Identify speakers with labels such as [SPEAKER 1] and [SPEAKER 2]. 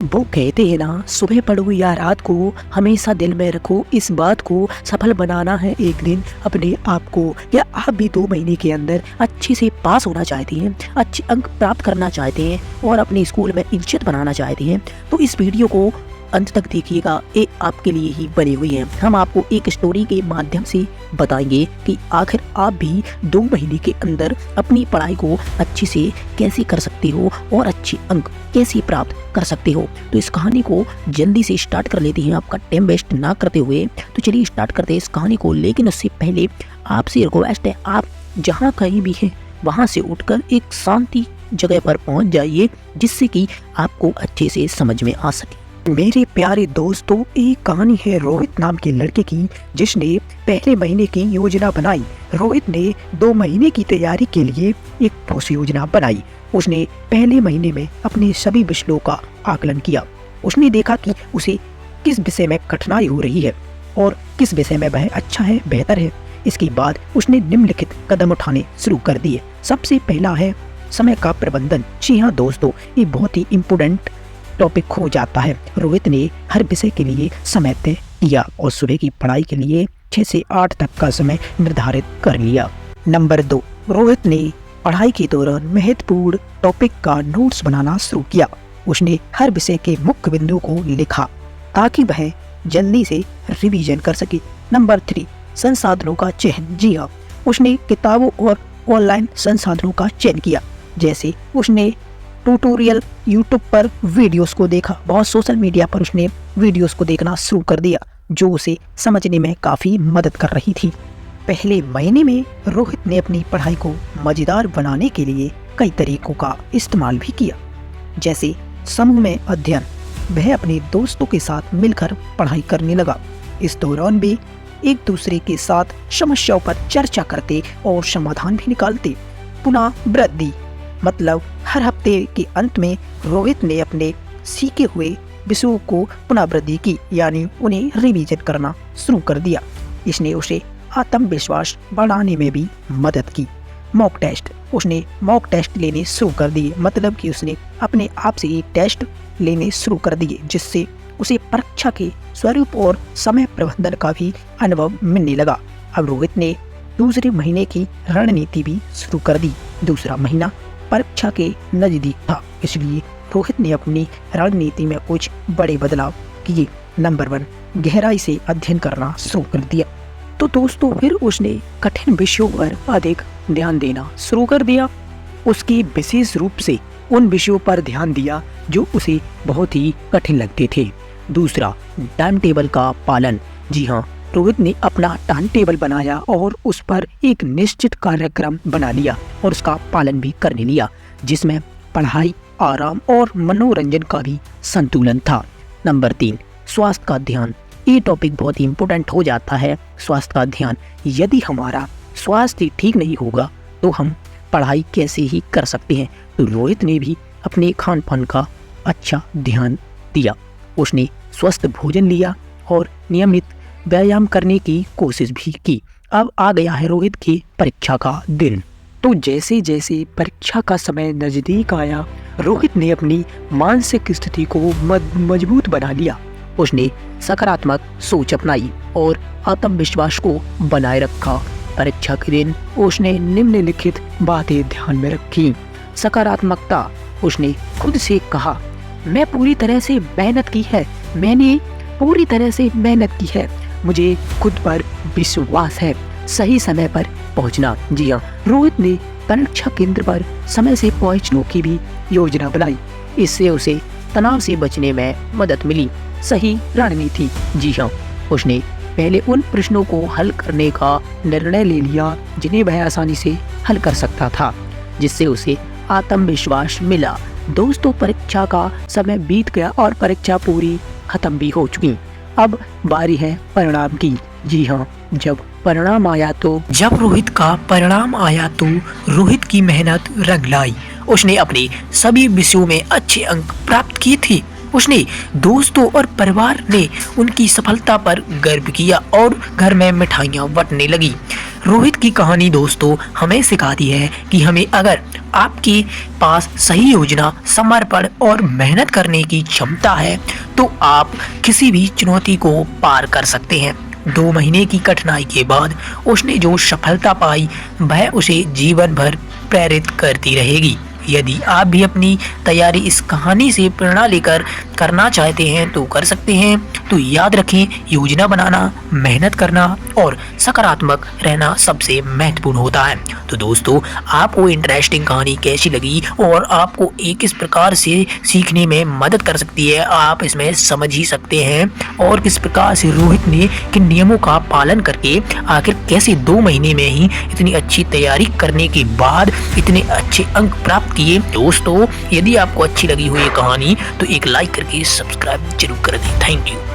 [SPEAKER 1] वो कहते हैं ना, सुबह पढ़ो या रात को, हमेशा दिल में रखो इस बात को, सफल बनाना है एक दिन अपने आप को। या आप भी 2 महीने के अंदर अच्छे से पास होना चाहती हैं, अच्छे अंक प्राप्त करना चाहते हैं और अपने स्कूल में इज्जत बनाना चाहते हैं, तो इस वीडियो को अंत तक देखिएगा। ये आपके लिए ही बनी हुई है। हम आपको एक स्टोरी के माध्यम से बताएंगे कि आखिर आप भी 2 महीने के अंदर अपनी पढ़ाई को अच्छे से कैसे कर सकते हो और अच्छे अंक कैसे प्राप्त कर सकते हो। तो इस कहानी को जल्दी से स्टार्ट कर लेते हैं, आपका टाइम वेस्ट ना करते हुए। तो चलिए स्टार्ट करते हैं इस कहानी को। लेकिन उससे पहले आपसे रिक्वेस्ट है, आप जहाँ कहीं भी हैं वहाँ से उठकर एक शांति जगह पर पहुँच जाइए, जिससे कि आपको अच्छे से समझ में आ सके। मेरे प्यारे दोस्तों, एक कहानी है रोहित नाम के लड़के की, जिसने पहले महीने की योजना बनाई। रोहित ने 2 महीने की तैयारी के लिए एक ठोस योजना बनाई। उसने पहले महीने में अपने सभी विषयों का आकलन किया। उसने देखा कि उसे किस विषय में कठिनाई हो रही है और किस विषय में वह अच्छा है, बेहतर है। इसके बाद उसने निम्नलिखित कदम उठाने शुरू कर दिए। सबसे पहला है समय का प्रबंधन। जी हाँ दोस्तों, ये बहुत ही इम्पोर्टेंट टॉपिक हो जाता है। रोहित ने हर विषय के लिए समय तय किया और सुबह की पढ़ाई के लिए 6 से 8 तक का समय निर्धारित कर लिया। नंबर 2, रोहित ने पढ़ाई के दौरान महत्वपूर्ण टॉपिक का नोट्स बनाना शुरू किया। उसने हर विषय के मुख्य बिंदु को लिखा ताकि वह जल्दी से रिवीजन कर सके। नंबर 3, संसाधनों का चयन। जी हाँ, उसने किताबों और ऑनलाइन संसाधनों का चयन किया। जैसे उसने ट्यूटोरियल यूट्यूब पर वीडियोस को देखा, बहुत सोशल मीडिया पर उसने वीडियोस को देखना शुरू कर दिया, जो उसे समझने में काफ़ी मदद कर रही थी। पहले महीने में रोहित ने अपनी पढ़ाई को मज़ेदार बनाने के लिए कई तरीकों का इस्तेमाल भी किया, जैसे समूह में अध्ययन। वह अपने दोस्तों के साथ मिलकर पढ़ाई करने लगा। इस दौरान भी एक दूसरे के साथ समस्याओं पर चर्चा करते और समाधान भी निकालते। पुनः वृद्धि, मतलब हर हफ्ते के अंत में रोहित ने अपने सीखे हुए विषयों को पुनरावृत्ति की, यानी उन्हें रिवीजन करना शुरू कर दिया। इसने उसे आत्मविश्वास बढ़ाने में भी मदद की। मॉक टेस्ट, उसने मॉक टेस्ट लेने शुरू कर दिए, मतलब कि उसने अपने आप से ही टेस्ट लेने शुरू कर दिए, जिससे उसे परीक्षा के स्वरूप और समय प्रबंधन का भी अनुभव मिलने लगा। अब रोहित ने दूसरे महीने की रणनीति भी शुरू कर दी। दूसरा महीना परीक्षा के नजदीक था, इसलिए रोहित ने अपनी रणनीति में कुछ बड़े बदलाव किए। नंबर 1, गहराई से अध्ययन करना शुरू कर दिया। तो दोस्तों, फिर उसने कठिन विषयों पर अधिक ध्यान देना शुरू कर दिया। उसकी विशेष रूप से उन विषयों पर ध्यान दिया जो उसे बहुत ही कठिन लगते थे। दूसरा, टाइम टेबल का पालन। जी हाँ, रोहित ने अपना टाइम टेबल बनाया और उस पर एक निश्चित कार्यक्रम बना लिया और उसका पालन भी करने लिया, जिसमें पढ़ाई, आराम और मनोरंजन का भी संतुलन था। नंबर 3, स्वास्थ्य का ध्यान। ये टॉपिक बहुत ही इम्पोर्टेंट हो जाता है, स्वास्थ्य का ध्यान। यदि हमारा स्वास्थ्य ठीक नहीं होगा तो हम पढ़ाई कैसे ही कर सकते हैं। तो रोहित ने भी अपने खान पान का अच्छा ध्यान दिया। उसने स्वस्थ भोजन लिया और नियमित व्यायाम करने की कोशिश भी की। अब आ गया है रोहित की परीक्षा का दिन। तो जैसे जैसे परीक्षा का समय नजदीक आया, रोहित ने अपनी मानसिक स्थिति को मजबूत बना लिया। उसने सकारात्मक सोच अपनाई और आत्मविश्वास को बनाए रखा। परीक्षा के दिन उसने निम्नलिखित बातें ध्यान में रखी। सकारात्मकता, उसने खुद से कहा, मैं पूरी तरह से मेहनत की है, मैंने पूरी तरह से मेहनत की है, मुझे खुद पर विश्वास है। सही समय पर पहुंचना। जी हाँ, रोहित ने परीक्षा केंद्र पर समय से पहुंचने की भी योजना बनाई। इससे उसे तनाव से बचने में मदद मिली। सही रणनीति। जी हाँ, उसने पहले उन प्रश्नों को हल करने का निर्णय ले लिया जिन्हें वह आसानी से हल कर सकता था, जिससे उसे आत्मविश्वास मिला। दोस्तों, परीक्षा का समय बीत गया और परीक्षा पूरी खत्म भी हो चुकी। अब बारी है परिणाम की। जी हाँ, जब रोहित का परिणाम आया तो रोहित की मेहनत रंग लाई। उसने अपने सभी विषयों में अच्छे अंक प्राप्त किए थे। उसने दोस्तों और परिवार ने उनकी सफलता पर गर्व किया और घर में मिठाइयाँ बंटने लगी। रोहित की कहानी दोस्तों हमें सिखाती है कि हमें अगर आपके पास सही योजना, समर्पण और मेहनत करने की क्षमता है तो आप किसी भी चुनौती को पार कर सकते हैं। 2 महीने की कठिनाई के बाद उसने जो सफलता पाई वह उसे जीवन भर प्रेरित करती रहेगी। यदि आप भी अपनी तैयारी इस कहानी से प्रेरणा लेकर करना चाहते हैं तो कर सकते हैं। तो याद रखें, योजना बनाना, मेहनत करना और सकारात्मक रहना सबसे महत्वपूर्ण होता है। तो दोस्तों, आपको इंटरेस्टिंग कहानी कैसी लगी और आपको ये किस प्रकार से सीखने में मदद कर सकती है, आप इसमें समझ ही सकते हैं। और किस प्रकार से रोहित ने किन नियमों का पालन करके आखिर कैसे 2 महीने में ही इतनी अच्छी तैयारी करने के बाद इतने अच्छे अंक प्राप्त किए। दोस्तों, यदि आपको अच्छी लगी हुई ये कहानी तो एक लाइक करके सब्सक्राइब जरूर कर दें। Thank you.